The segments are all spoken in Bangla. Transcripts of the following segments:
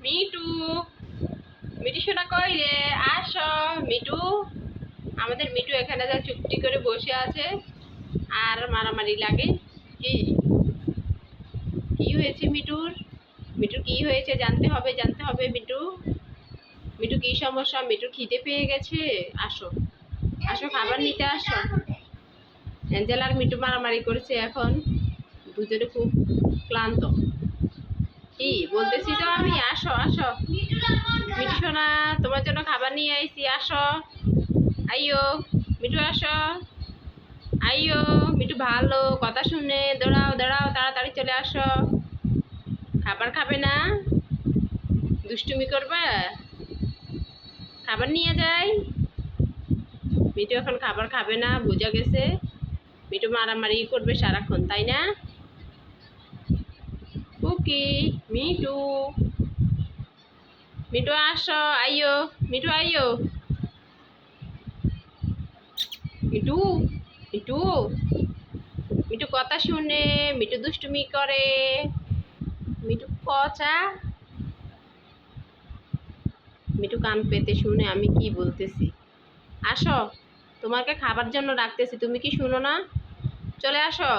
মিটু, মিটু শোনা কই রে? আসো মিটু। আমাদের মিটু এখানে যা চুপটি করে বসে আছে আর মারামারি লাগে। কি কি হয়েছে মিটুর? মিটুর কি হয়েছে জানতে হবে, জানতে হবে মিটু। মিটু কি সমস্যা? মিটু খিদে পেয়ে গেছে। আসো, আসো খাবার নিতে আসো। অ্যাঞ্জেল আর মিটু মারামারি করেছে এখন, দুজনে খুব ক্লান্ত। কি বলতেছি তো আমি, আসো আসো মিটু সোনা, তোমার জন্য খাবার নিয়ে আইছি, আসো। আইয়ো মিটু আসো, আইয়ো মিটু ভালো কথা শুনে, দাঁড়াও দাঁড়াও তাড়াতাড়ি চলে আসো। খাবার খাবে না? দুষ্টুমি করবে? খাবার নিয়ে যাই। মিটু এখন খাবার খাবে না, বোঝা গেছে। মিটু মারামারি করবে সারাক্ষণ, তাই না? কুকি, মিটু, মিটু আসো, আইয়ো মিটু আইয়ো। মিটু, মিটু, মিটু কথা শুনে, মিটু দুষ্টুমি করে, মিটু পচা। মিটু কান পেতে শুনে আমি কি বলতেছি। আসো, তোমাকে খাবার জন্য ডাকতেছি, তুমি কি শুনো না? চলে আসো।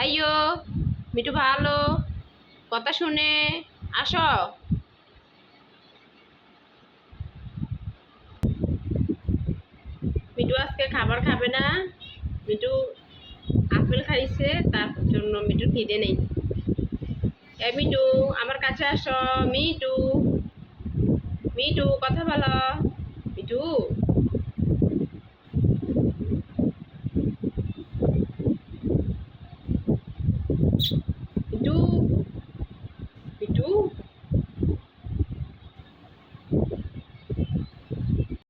আইয়ো মিটু ভালো কথা শুনে, আসো। মিটু আজকে খাবার খাবে না। মিটু আপেল খাইছে, তার জন্য মিটু খিদে নেই। এ মিটু, আমার কাছে আসো। মিটু, মিটু কথা বলো।